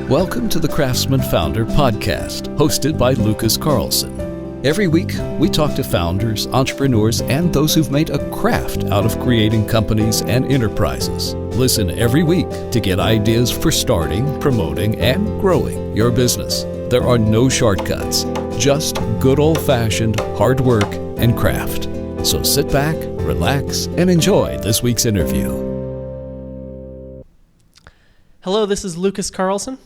Welcome to the Craftsman Founder Podcast, hosted by Lucas Carlson. Every week, we talk to founders, entrepreneurs, and those who've made a craft out of creating companies and enterprises. Listen every week to get ideas for starting, promoting, and growing your business. There are no shortcuts, just good old-fashioned hard work and craft. So sit back, relax, and enjoy this week's interview. Hello, this is Lucas Carlson.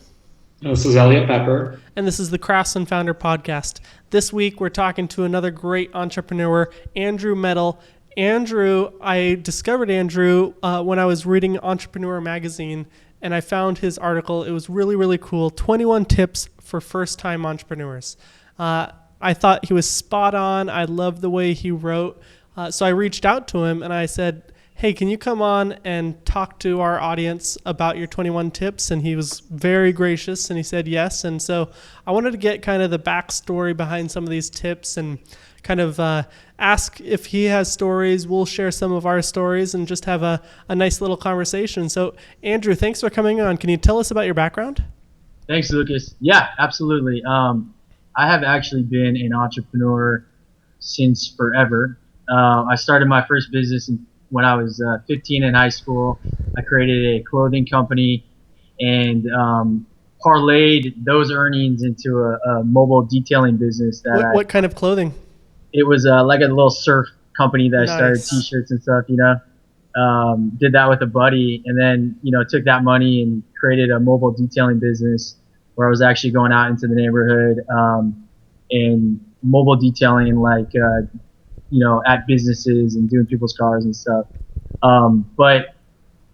This is Elliot Pepper. And this is the Craftsman Founder Podcast. This week, we're talking to another great entrepreneur, Andrew Metal. I discovered Andrew when I was reading Entrepreneur Magazine, and I found his article. It was really, really cool. 21 tips for first-time entrepreneurs. I thought he was spot on. I loved the way he wrote. So I reached out to him, and I said, hey, can you come on and talk to our audience about your 21 tips? And he was very gracious, and he said yes. And so I wanted to get kind of the backstory behind some of these tips and kind of ask if he has stories. We'll share some of our stories and just have a nice little conversation. So, Andrew, thanks for coming on. Can you tell us about your background? Thanks, Lucas. Yeah, absolutely. I have actually been an entrepreneur since forever. I started my first business when I was 15 in high school. I created a clothing company and parlayed those earnings into a mobile detailing business. What kind of clothing? It was like a little surf company that Nice. I started t-shirts and stuff, did that with a buddy, and then, took that money and created a mobile detailing business where I was actually going out into the neighborhood and mobile detailing at businesses and doing people's cars and stuff. But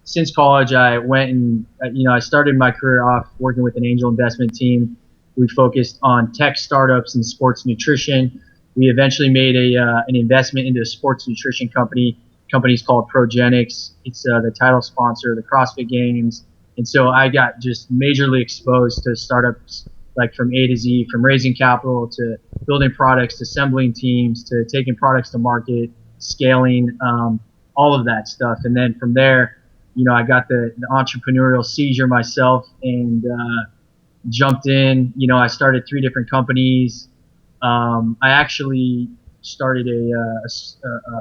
since college, I went and, I started my career off working with an angel investment team. We focused on tech startups and sports nutrition. We eventually made an investment into a sports nutrition company. The company's called Progenics. It's the title sponsor of the CrossFit Games. And so I got just majorly exposed to startups like from A to Z, from raising capital to building products, to assembling teams, to taking products to market, scaling, all of that stuff. And then from there, I got the entrepreneurial seizure myself and jumped in. I started 3 different companies. I actually started a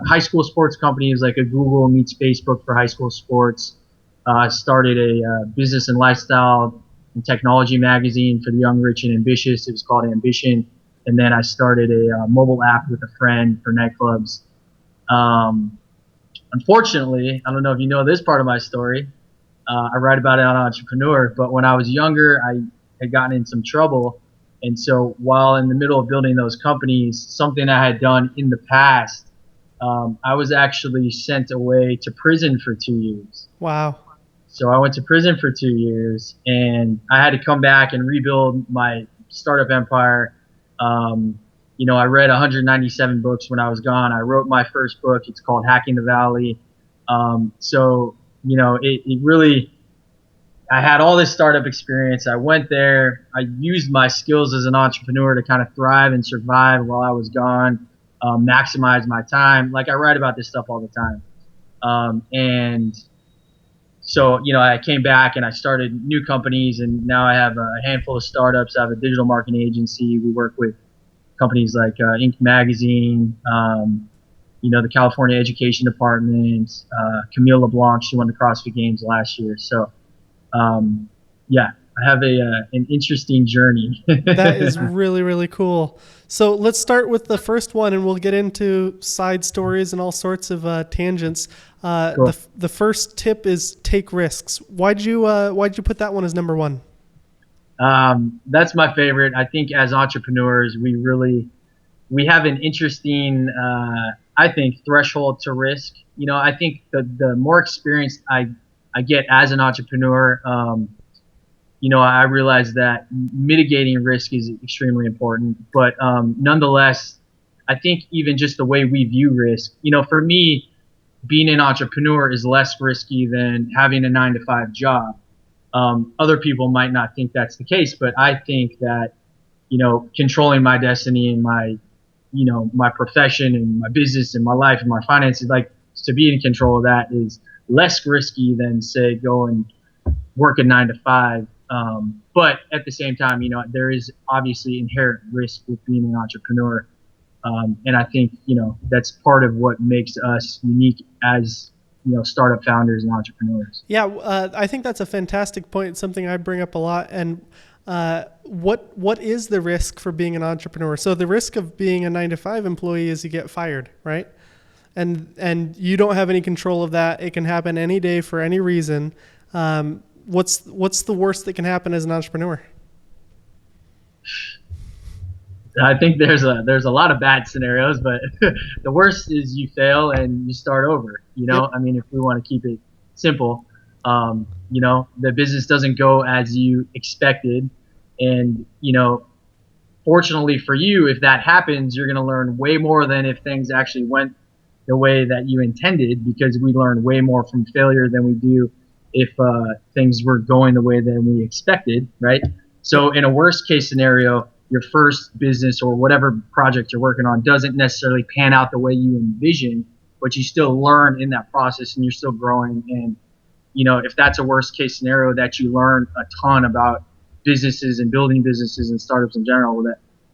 high school sports company. It was like a Google meets Facebook for high school sports. I started a business and lifestyle and technology magazine for the young, rich, and ambitious. It was called Ambition. And then I started a mobile app with a friend for nightclubs. Unfortunately, I don't know if you know this part of my story. I write about it on Entrepreneur, but when I was younger, I had gotten in some trouble. And so while in the middle of building those companies, something I had done in the past, I was actually sent away to prison for 2 years. Wow. So I went to prison for 2 years, and I had to come back and rebuild my startup empire. I read 197 books when I was gone. I wrote my first book. It's called Hacking the Valley. It really, I had all this startup experience. I went there. I used my skills as an entrepreneur to kind of thrive and survive while I was gone, maximize my time. Like I write about this stuff all the time. So, I came back and I started new companies, and now I have a handful of startups. I have a digital marketing agency. We work with companies like Inc. Magazine, the California Education Department, Camille LeBlanc. She won the CrossFit Games last year. So, I have an interesting journey. That is really, really cool. So let's start with the first one, and we'll get into side stories and all sorts of tangents. Cool. The first tip is take risks. Why'd you put that one as number one? That's my favorite. I think as entrepreneurs, we have an interesting, threshold to risk. I think the more experience I get as an entrepreneur, I realize that mitigating risk is extremely important. But nonetheless, I think even just the way we view risk, for me, being an entrepreneur is less risky than having a 9-to-5 job. Other people might not think that's the case, but I think that, controlling my destiny and my profession and my business and my life and my finances, like to be in control of that is less risky than, say, go and work a 9-to-5. But at the same time, there is obviously inherent risk with being an entrepreneur. And I think, that's part of what makes us unique as, startup founders and entrepreneurs. Yeah, I think that's a fantastic point, something I bring up a lot. And what is the risk for being an entrepreneur? So the risk of being a 9-to-5 employee is you get fired, right? And you don't have any control of that. It can happen any day for any reason. What's the worst that can happen as an entrepreneur? I think there's a lot of bad scenarios, but the worst is you fail and you start over. Yep. I mean, if we want to keep it simple, the business doesn't go as you expected, and fortunately for you, if that happens, you're going to learn way more than if things actually went the way that you intended, because we learn way more from failure than we do if things were going the way that we expected, right? So in a worst case scenario, your first business or whatever project you're working on doesn't necessarily pan out the way you envision, but you still learn in that process and you're still growing. And, if that's a worst case scenario, that you learn a ton about businesses and building businesses and startups in general,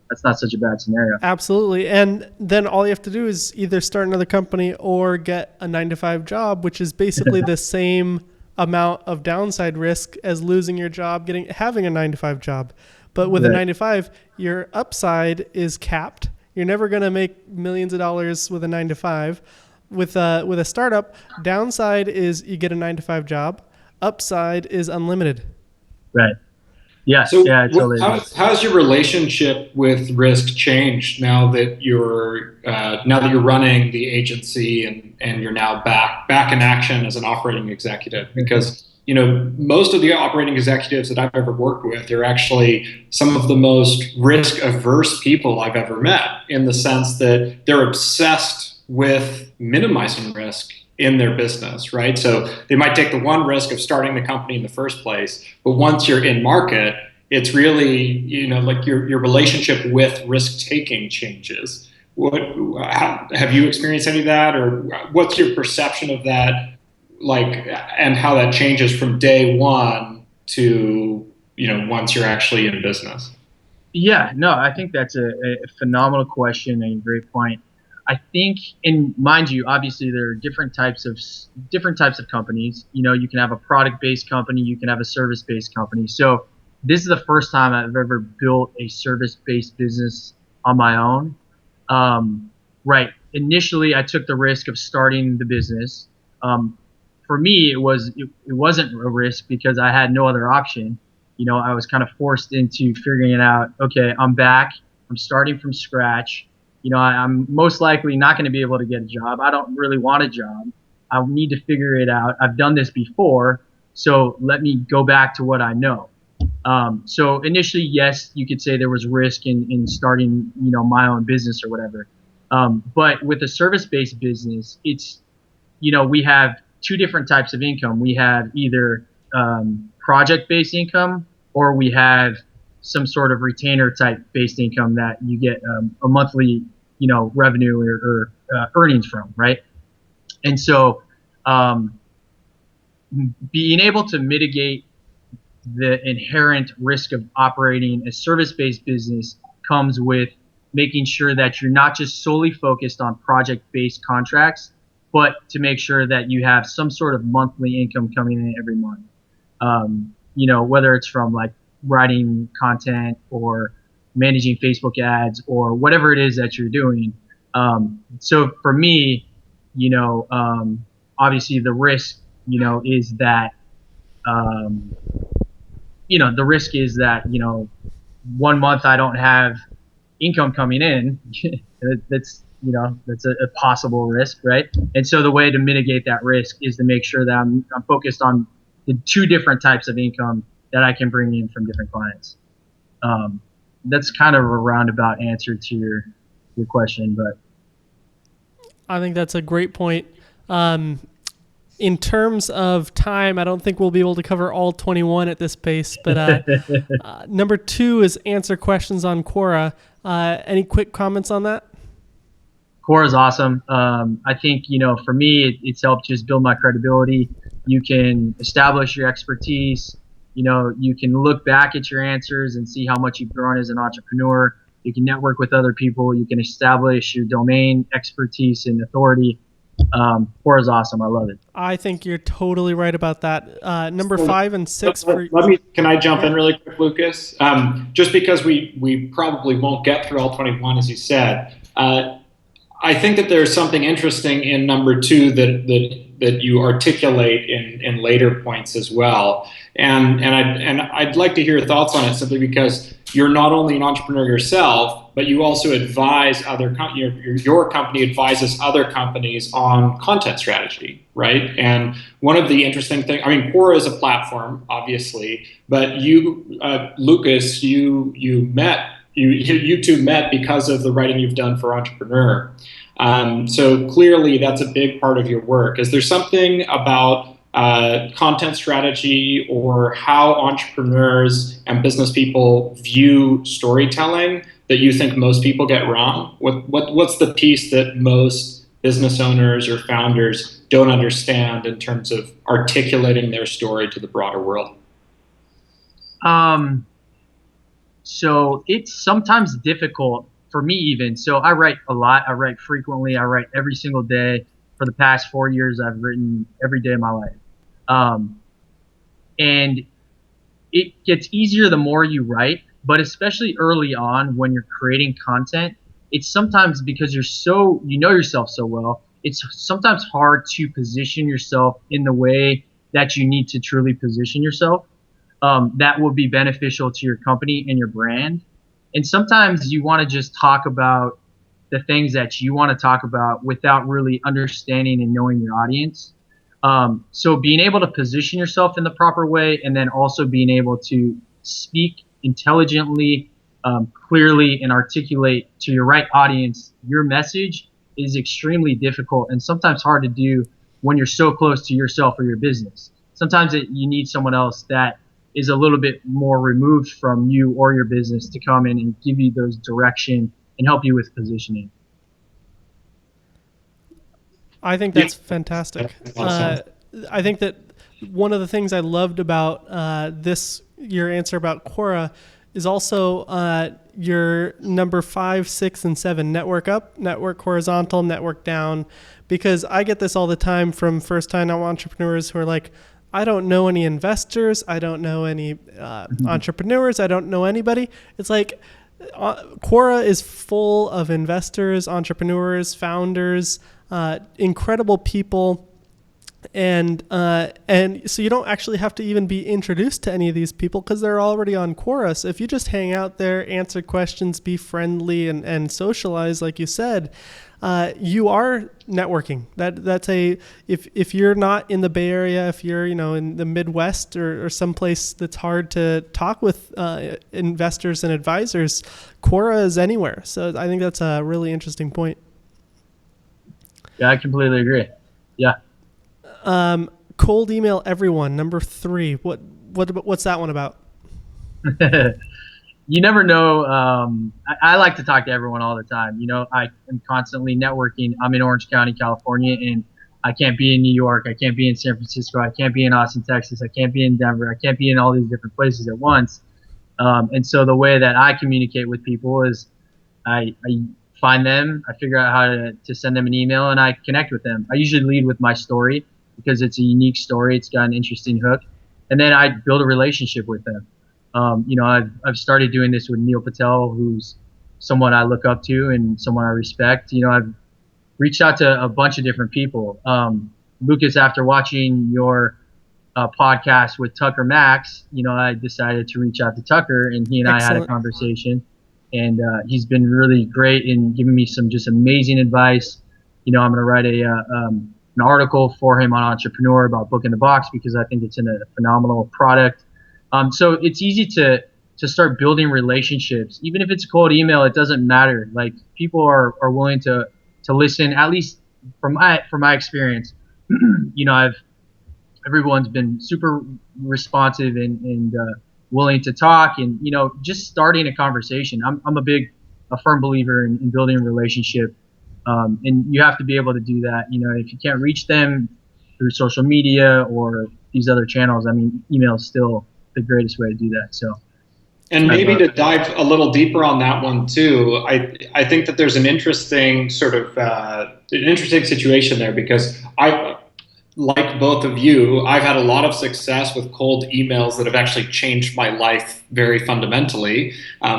that's not such a bad scenario. Absolutely. And then all you have to do is either start another company or get a 9-to-5 job, which is basically the same amount of downside risk as losing your job, having a 9-to-5 job. But with a 9-to-5, your upside is capped. You're never going to make millions of dollars with a 9-to-5. With a startup, downside is you get a 9-to-5 job. Upside is unlimited. Right. Yeah. So yeah. Totally. how's your relationship with risk changed now that you're running the agency and you're now back in action as an operating executive? Because most of the operating executives that I've ever worked with are actually some of the most risk averse people I've ever met, in the sense that they're obsessed with minimizing risk in their business, right? So they might take the one risk of starting the company in the first place, but once you're in market, it's really, like your relationship with risk taking changes. Have you experienced any of that, or what's your perception of that, and how that changes from day one to, once you're actually in business? Yeah, no, I think that's a phenomenal question and a great point. I think, and mind you, obviously there are different types of companies. You can have a product-based company, you can have a service-based company. So this is the first time I've ever built a service-based business on my own. Right. Initially, I took the risk of starting the business. For me, it wasn't a risk because I had no other option. I was kind of forced into figuring it out. Okay, I'm back. I'm starting from scratch. I'm most likely not going to be able to get a job. I don't really want a job. I need to figure it out. I've done this before, so let me go back to what I know. So initially, yes, you could say there was risk in starting, my own business or whatever. But with a service-based business, it's, we have two different types of income. We have either project-based income, or we have some sort of retainer type based income that you get a monthly, revenue or earnings from, right? And so being able to mitigate the inherent risk of operating a service-based business comes with making sure that you're not just solely focused on project-based contracts, but to make sure that you have some sort of monthly income coming in every month. Whether it's from like writing content or managing Facebook ads or whatever it is that you're doing. So for me, obviously the risk, is that, the risk is that, 1 month I don't have income coming in. That's a possible risk, right? And so the way to mitigate that risk is to make sure that I'm focused on the two different types of income that I can bring in from different clients. That's kind of a roundabout answer to your question, but I think that's a great point. In terms of time, I don't think we'll be able to cover all 21 at this pace, but number 2 is answer questions on Quora. Any quick comments on that? Quora is awesome. I think, for me, it's helped just build my credibility. You can establish your expertise. You can look back at your answers and see how much you've grown as an entrepreneur. You can network with other people. You can establish your domain expertise and authority. Quora is awesome. I love it. I think you're totally right about that. Number 5 and 6 for. Can I jump in really quick, Lucas? Just because we probably won't get through all 21, as you said. I think that there's something interesting in number 2 that you articulate in later points as well, and I'd like to hear your thoughts on it, simply because you're not only an entrepreneur yourself, but you also advise your company advises other companies on content strategy, right? And one of the interesting things, Quora is a platform, obviously, but you, Lucas, you two met because of the writing you've done for Entrepreneur. So clearly that's a big part of your work. Is there something about content strategy or how entrepreneurs and business people view storytelling that you think most people get wrong? What's the piece that most business owners or founders don't understand in terms of articulating their story to the broader world? So it's sometimes difficult for me even. So I write a lot. I write frequently. I write every single day. For the past 4 years, I've written every day of my life. And it gets easier the more you write, but especially early on when you're creating content, it's sometimes because you know yourself so well, it's sometimes hard to position yourself in the way that you need to truly position yourself. That will be beneficial to your company and your brand. And sometimes you want to just talk about the things that you want to talk about without really understanding and knowing your audience. So being able to position yourself in the proper way, and then also being able to speak intelligently, clearly, and articulate to your right audience your message is extremely difficult and sometimes hard to do when you're so close to yourself or your business. Sometimes you need someone else that is a little bit more removed from you or your business to come in and give you those direction and help you with positioning. I think that's fantastic. I think that one of the things I loved about your answer about Quora is also your number 5, 6, and 7, network up, network horizontal, network down, because I get this all the time from first-time entrepreneurs who are like, I don't know any investors, I don't know any entrepreneurs, I don't know anybody. It's like Quora is full of investors, entrepreneurs, founders, incredible people, and so you don't actually have to even be introduced to any of these people because they're already on Quora. So if you just hang out there, answer questions, be friendly, and socialize, like you said, you are networking. That's if you're not in the Bay Area, if you're in the Midwest or someplace that's hard to talk with investors and advisors, Quora is anywhere. So I think that's a really interesting point. Yeah, I completely agree. Yeah. Cold email everyone, number 3. What's that one about? You never know. I like to talk to everyone all the time. I am constantly networking. I'm in Orange County, California, and I can't be in New York. I can't be in San Francisco. I can't be in Austin, Texas. I can't be in Denver. I can't be in all these different places at once. And so the way that I communicate with people is I find them, I figure out how to send them an email, and I connect with them. I usually lead with my story because it's a unique story. It's got an interesting hook. And then I build a relationship with them. I've started doing this with Neil Patel, who's someone I look up to and someone I respect. I've reached out to a bunch of different people. Lucas, after watching your podcast with Tucker Max, I decided to reach out to Tucker, and he and Excellent. I had a conversation. And he's been really great in giving me some just amazing advice. I'm going to write an article for him on Entrepreneur about Book in the Box because I think it's a phenomenal product. So it's easy to start building relationships. Even if it's a cold email, it doesn't matter. Like, people are willing to listen, at least from my experience. Everyone's been super responsive and willing to talk, and just starting a conversation. I'm a firm believer in building a relationship, and you have to be able to do that. If you can't reach them through social media or these other channels, email is still the greatest way to do that. So. And maybe to dive a little deeper on that one too, I think that there's an interesting situation there, because like both of you, I've had a lot of success with cold emails that have actually changed my life very fundamentally,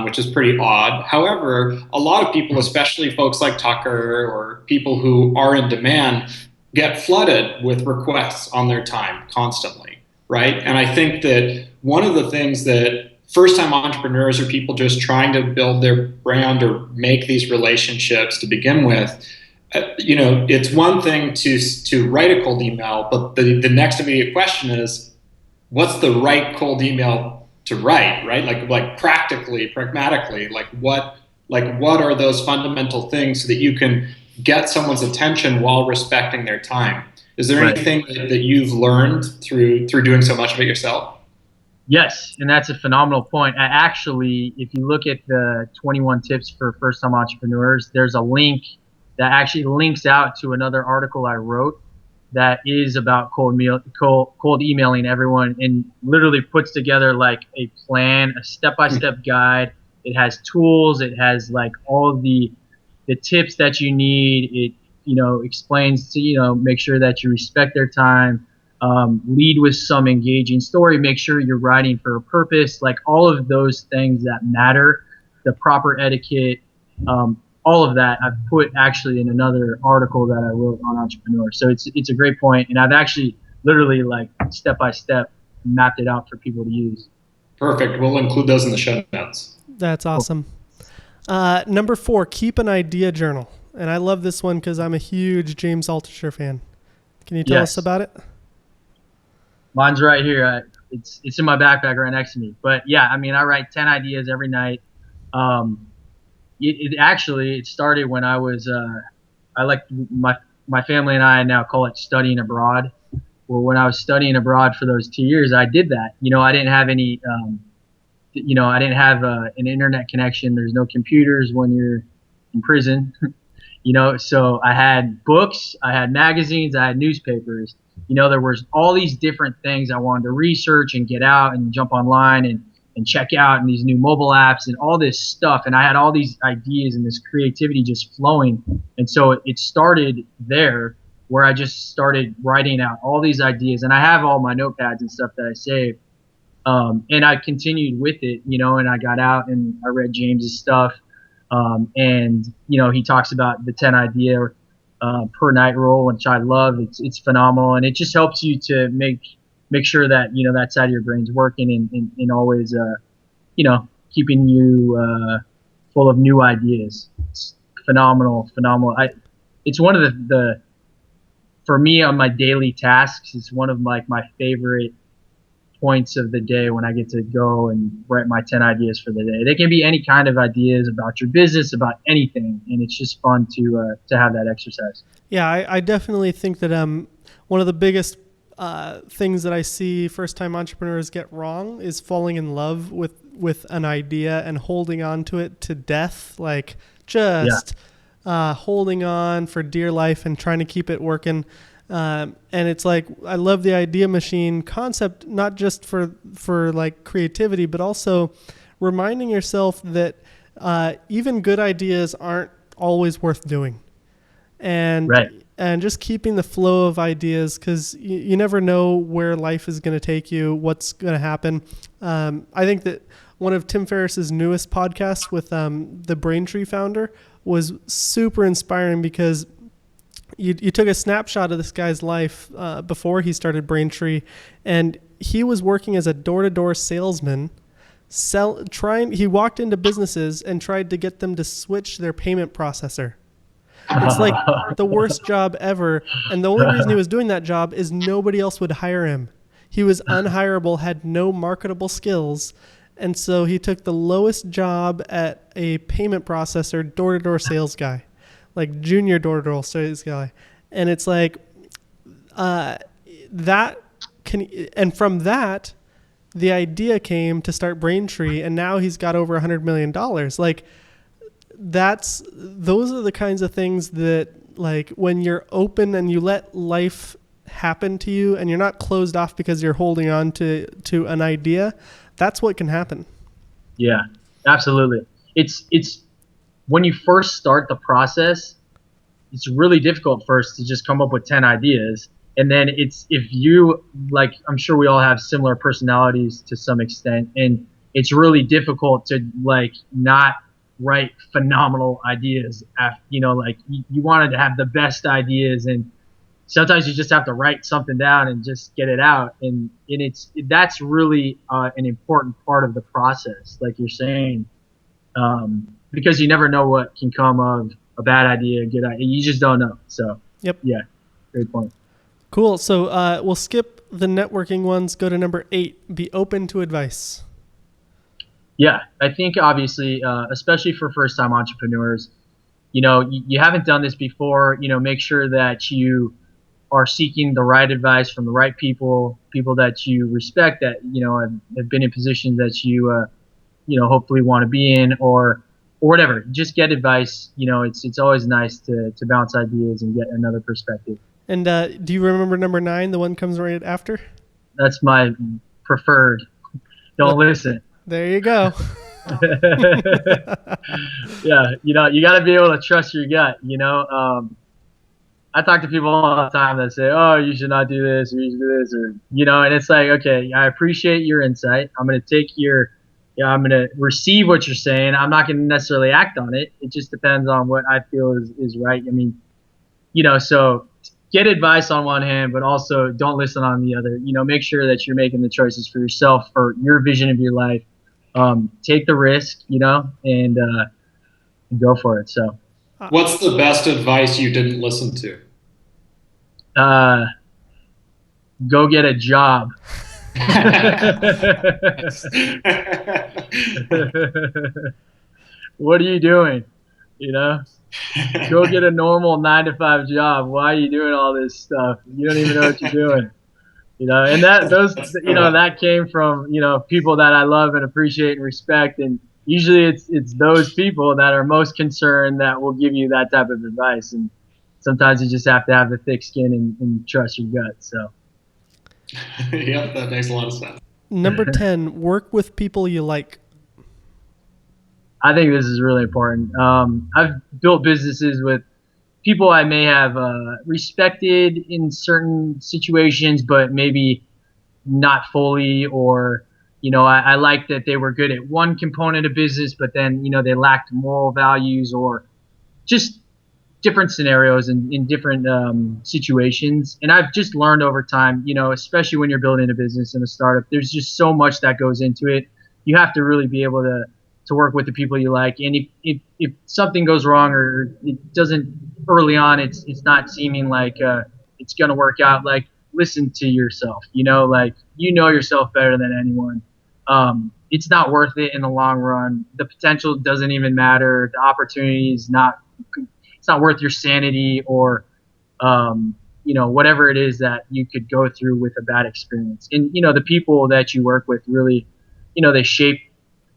which is pretty odd. However, a lot of people, especially folks like Tucker or people who are in demand, get flooded with requests on their time constantly, right? And I think that one of the things that first-time entrepreneurs or people just trying to build their brand or make these relationships to begin with, it's one thing to write a cold email, but the next immediate question is, what's the right cold email to write, right? Like practically, pragmatically, what are those fundamental things so that you can get someone's attention while respecting their time? Is there anything that you've learned through doing so much of it yourself? Yes, and that's a phenomenal point. Actually, if you look at the 21 tips for first-time entrepreneurs, there's a link that actually links out to another article I wrote that is about cold emailing everyone, and literally puts together like a plan, a step-by-step guide. It has tools. It has like all the tips that you need. It explains to make sure that you respect their time. Lead with some engaging story, make sure you're writing for a purpose, like all of those things that matter, the proper etiquette, all of that I've put actually in another article that I wrote on Entrepreneur. So it's a great point, and I've actually literally like step by step mapped it out for people to use. Perfect. We'll include those in the show notes. That's awesome. Number 4, keep an idea journal. And I love this one because I'm a huge James Altucher fan. Can you tell us about it? Mine's right here. It's in my backpack right next to me. But yeah, I mean, I write 10 ideas every night. It started when I was, my family and I now call it studying abroad. Well, when I was studying abroad for those 2 years, I did that. I didn't have any, I didn't have an internet connection. There's no computers when you're in prison, so I had books, I had magazines, I had newspapers. There was all these different things I wanted to research and get out and jump online and check out, and these new mobile apps and all this stuff. And I had all these ideas and this creativity just flowing. And so it started there, where I just started writing out all these ideas. And I have all my notepads and stuff that I saved. And I continued with it, and I got out and I read James's stuff. And he talks about the 10 idea per night rule, which I love. It's phenomenal, and it just helps you to make sure that that side of your brain's working and always keeping you full of new ideas. It's phenomenal. It's one of the for me on my daily tasks. It's one of my favorite points of the day when I get to go and write my 10 ideas for the day. They can be any kind of ideas about your business, about anything, and it's just fun to have that exercise. Yeah, I definitely think that one of the biggest things that I see first-time entrepreneurs get wrong is falling in love with an idea and holding on to it to death, holding on for dear life and trying to keep it working. And it's like, I love the idea machine concept, not just for like creativity, but also reminding yourself that even good ideas aren't always worth doing. And just keeping the flow of ideas, because you never know where life is going to take you, what's going to happen. I think that one of Tim Ferriss's newest podcasts with the Braintree founder was super inspiring, because you took a snapshot of this guy's life before he started Braintree, and he was working as a door-to-door salesman. He walked into businesses and tried to get them to switch their payment processor. It's like the worst job ever, and the only reason he was doing that job is nobody else would hire him. He was unhireable, had no marketable skills, and so he took the lowest job at a payment processor, door-to-door sales guy. Like junior door-to-door sales guy. And it's like and from that, the idea came to start Braintree, and now he's got over $100 million. Like those are the kinds of things that, like, when you're open and you let life happen to you and you're not closed off because you're holding on to an idea, that's what can happen. Yeah, absolutely. It's when you first start the process, it's really difficult first to just come up with 10 ideas. And then if you, like, I'm sure we all have similar personalities to some extent, and it's really difficult to like not write phenomenal ideas. Like you wanted to have the best ideas, and sometimes you just have to write something down and just get it out. And that's really an important part of the process, like you're saying, because you never know what can come of a bad idea, a good idea. You just don't know. So, yep. Yeah, great point. Cool. So we'll skip the networking ones, go to number 8, be open to advice. Yeah, I think obviously, especially for first-time entrepreneurs, you haven't done this before, make sure that you are seeking the right advice from the right people that you respect, that, have been in positions that you, hopefully want to be in, or whatever. Just get advice. It's always nice to bounce ideas and get another perspective. And do you remember number 9, the one comes right after? That's my preferred. Don't listen. There you go. Yeah, you got to be able to trust your gut. I talk to people all the time that say, "Oh, you should not do this, or you should do this," or and it's like, okay, I appreciate your insight. I'm going to I'm going to receive what you're saying. I'm not going to necessarily act on it. It just depends on what I feel is right. I mean, so get advice on one hand, but also don't listen on the other. Make sure that you're making the choices for yourself, for your vision of your life. Take the risk, and go for it. So, what's the best advice you didn't listen to? Go get a job. What are you doing? Go get a normal 9-to-5 job. Why are you doing all this stuff? You don't even know what you're doing. And that came from, people that I love and appreciate and respect. And usually it's those people that are most concerned that will give you that type of advice. And sometimes you just have to have the thick skin and trust your gut. So. Yep, that makes a lot of sense. Number 10, work with people you like. I think this is really important. I've built businesses with people I may have respected in certain situations, but maybe not fully, or, I like that they were good at one component of business, but then, they lacked moral values, or just different scenarios and in different situations. And I've just learned over time, especially when you're building a business and a startup, there's just so much that goes into it. You have to really be able to work with the people you like. And if something goes wrong, or it doesn't early on, it's not seeming like it's going to work out, like, listen to yourself, yourself better than anyone. It's not worth it in the long run. The potential doesn't even matter. The opportunity is it's not worth your sanity, or, whatever it is that you could go through with a bad experience. And, the people that you work with really, they shape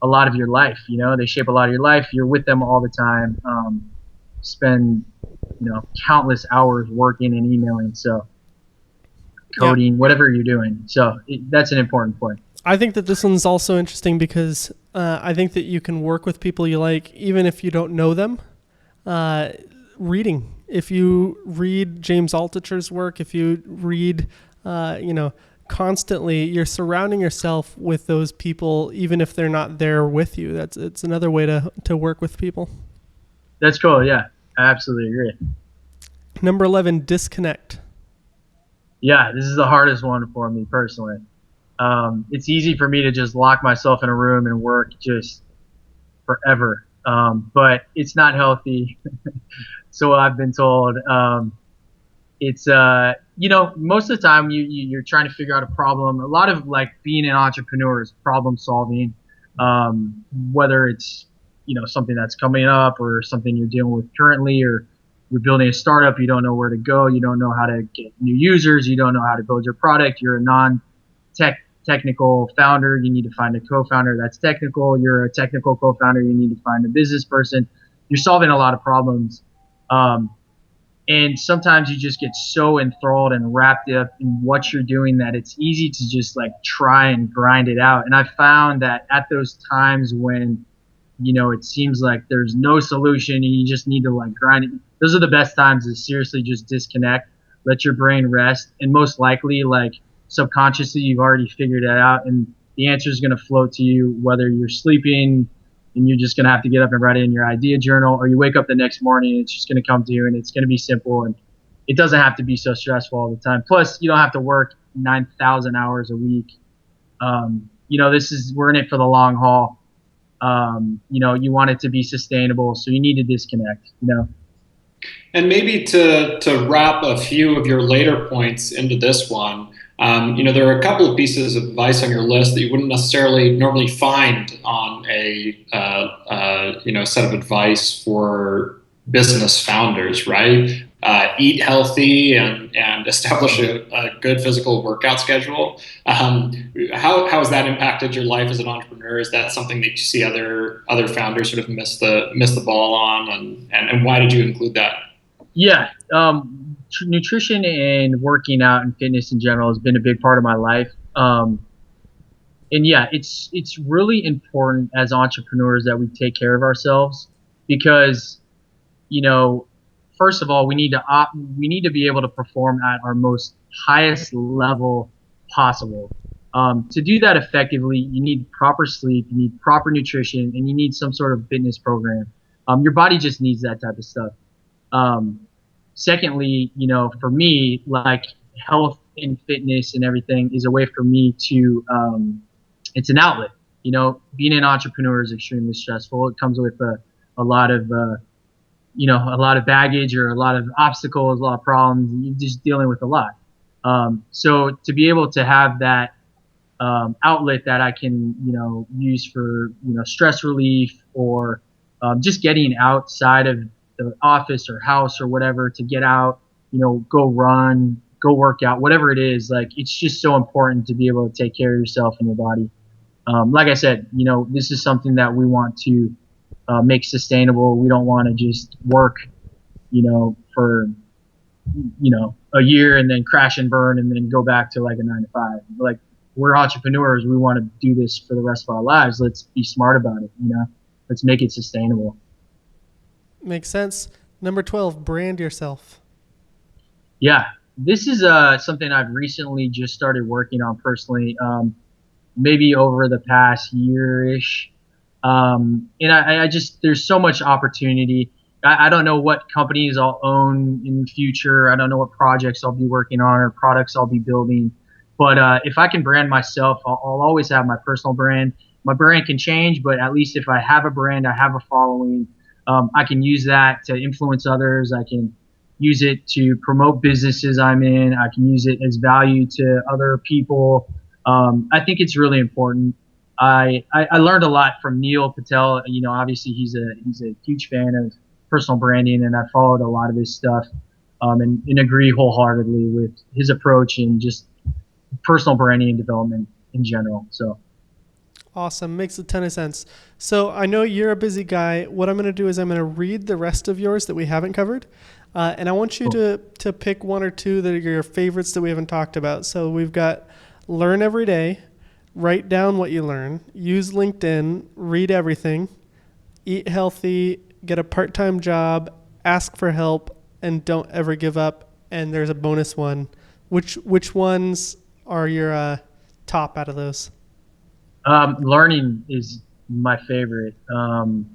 a lot of your life. They shape a lot of your life. You're with them all the time. Spend, countless hours working and emailing. So coding, whatever you're doing. So that's an important point. I think that this one's also interesting because I think that you can work with people you like, even if you don't know them. Reading. If you read James Altucher's work, if you read, constantly, you're surrounding yourself with those people, even if they're not there with you. It's another way to work with people. That's cool. Yeah, I absolutely agree. Number 11, disconnect. Yeah, this is the hardest one for me personally. It's easy for me to just lock myself in a room and work just forever. But it's not healthy. So I've been told. It's most of the time you're trying to figure out a problem. A lot of like being an entrepreneur is problem solving, whether it's something that's coming up or something you're dealing with currently, or you're building a startup, you don't know where to go, you don't know how to get new users, you don't know how to build your product, you're a non-technical founder, you need to find a co-founder that's technical, you're a technical co-founder, you need to find a business person. You're solving a lot of problems. And sometimes you just get so enthralled and wrapped up in what you're doing that it's easy to just like try and grind it out. And I found that at those times when, it seems like there's no solution and you just need to like grind it, those are the best times to seriously just disconnect, let your brain rest. And most likely, like subconsciously, you've already figured it out and the answer is going to flow to you, whether you're sleeping and you're just going to have to get up and write it in your idea journal, or you wake up the next morning and it's just going to come to you and it's going to be simple and it doesn't have to be so stressful all the time. Plus, you don't have to work 9,000 hours a week. We're in it for the long haul. You want it to be sustainable, so you need to disconnect, And maybe to wrap a few of your later points into this one, there are a couple of pieces of advice on your list that you wouldn't necessarily normally find on a set of advice for business founders, right? Eat healthy and establish a good physical workout schedule. How has that impacted your life as an entrepreneur? Is that something that you see other founders sort of miss the ball on, and why did you include that? Yeah. Nutrition and working out and fitness in general has been a big part of my life. And yeah, it's really important as entrepreneurs that we take care of ourselves because, first of all, we need to be able to perform at our most highest level possible. To do that effectively, you need proper sleep, you need proper nutrition, and you need some sort of fitness program. Your body just needs that type of stuff. Secondly, for me, like health and fitness and everything is a way for me to, it's an outlet. Being an entrepreneur is extremely stressful. It comes with a lot of baggage or a lot of obstacles, a lot of problems. You're just dealing with a lot. So to be able to have that outlet that I can, use for, stress relief or just getting outside of the office or house or whatever, to get out, go run, go work out, whatever it is, like it's just so important to be able to take care of yourself and your body. Like I said, this is something that we want to make sustainable. We don't want to just work, for, a year and then crash and burn and then go back to like a 9 to 5. Like we're entrepreneurs. We want to do this for the rest of our lives. Let's be smart about it. Let's make it sustainable. Makes sense. Number 12, brand yourself. Yeah, this is something I've recently just started working on personally, maybe over the past year-ish. And I just, there's so much opportunity. I don't know what companies I'll own in the future. I don't know what projects I'll be working on or products I'll be building. But if I can brand myself, I'll always have my personal brand. My brand can change, but at least if I have a brand, I have a following. I can use that to influence others. I can use it to promote businesses I'm in. I can use it as value to other people. I think it's really important. I learned a lot from Neil Patel. Obviously he's a huge fan of personal branding, and I followed a lot of his stuff and agree wholeheartedly with his approach and just personal branding and development in general. So. Awesome. Makes a ton of sense. So I know you're a busy guy. What I'm going to do is I'm going to read the rest of yours that we haven't covered. And I want you to pick one or two that are your favorites that we haven't talked about. So we've got learn every day, write down what you learn, use LinkedIn, read everything, eat healthy, get a part-time job, ask for help, and don't ever give up. And there's a bonus one. Which ones are your top out of those? Learning is my favorite. I'm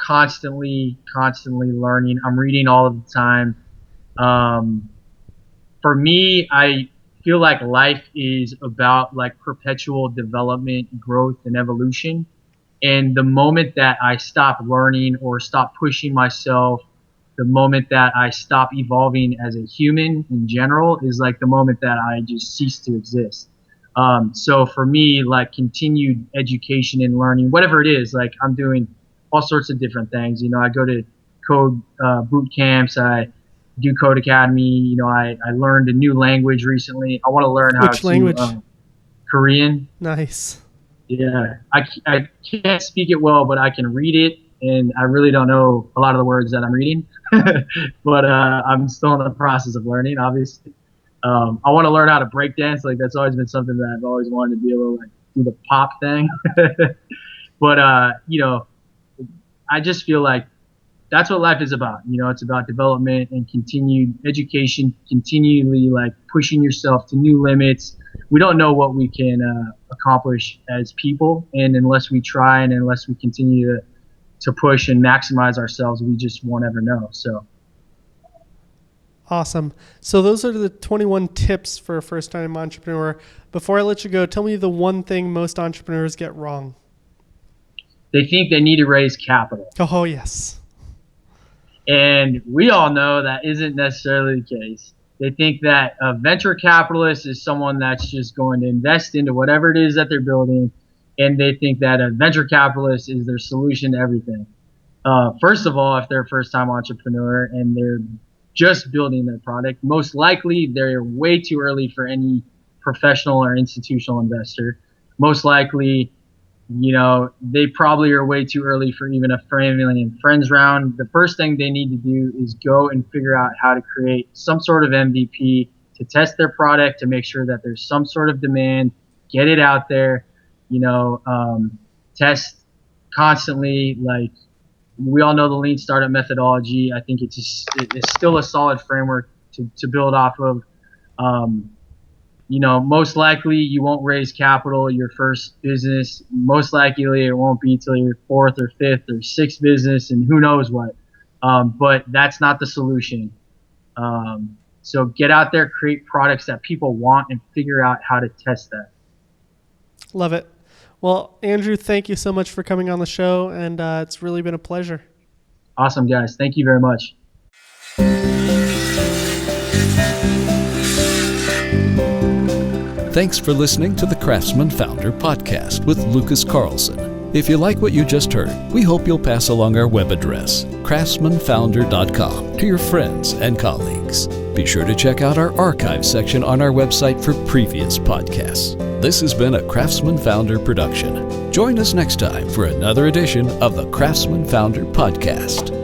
constantly learning. I'm reading all of the time. For me, I feel like life is about like perpetual development, growth, and evolution. And the moment that I stop learning or stop pushing myself, the moment that I stop evolving as a human in general is like the moment that I just cease to exist. So for me, like continued education and learning, whatever it is, like I'm doing all sorts of different things. I go to code boot camps. I do Code Academy. I learned a new language recently. I want to learn how Which language? Korean. Nice. Yeah. I can't speak it well, but I can read it. and I really don't know a lot of the words that I'm reading, but I'm still in the process of learning, obviously. I want to learn how to break dance. Like, that's always been something that I've always wanted to be able to, like, do the pop thing. But, you know, I just feel like that's what life is about. You know, it's about development and continued education, continually, like, pushing yourself to new limits. We don't know what we can accomplish as people, and unless we try and unless we continue to push and maximize ourselves, we just won't ever know. So awesome. So those are the 21 tips for a first-time entrepreneur. Before I let you go, tell me the one thing most entrepreneurs get wrong. They think they need to raise capital. Oh, yes. And we all know that isn't necessarily the case. They think that a venture capitalist is someone that's just going to invest into whatever it is that they're building, and they think that a venture capitalist is their solution to everything. First of all, if they're a first-time entrepreneur and they're just building their product, most likely they're way too early for any professional or institutional investor. Most likely, you know, they probably are way too early for even a family and friends round. The first thing they need to do is go and figure out how to create some sort of MVP to test their product, to make sure that there's some sort of demand, get it out there, you know, test constantly. Like, we all know the lean startup methodology. I think it's still a solid framework to build off of. You know, most likely you won't raise capital your first business. Most likely it won't be till your fourth or fifth or sixth business, and who knows what. But that's not the solution. So get out there, create products that people want, and figure out how to test that. Love it. Well, Andrew, thank you so much for coming on the show, and it's really been a pleasure. Awesome, guys. Thank you very much. Thanks for listening to the Craftsman Founder Podcast with Lucas Carlson. If you like what you just heard, we hope you'll pass along our web address, craftsmanfounder.com, to your friends and colleagues. Be sure to check out our archive section on our website for previous podcasts. This has been a Craftsman Founder production. Join us next time for another edition of the Craftsman Founder Podcast.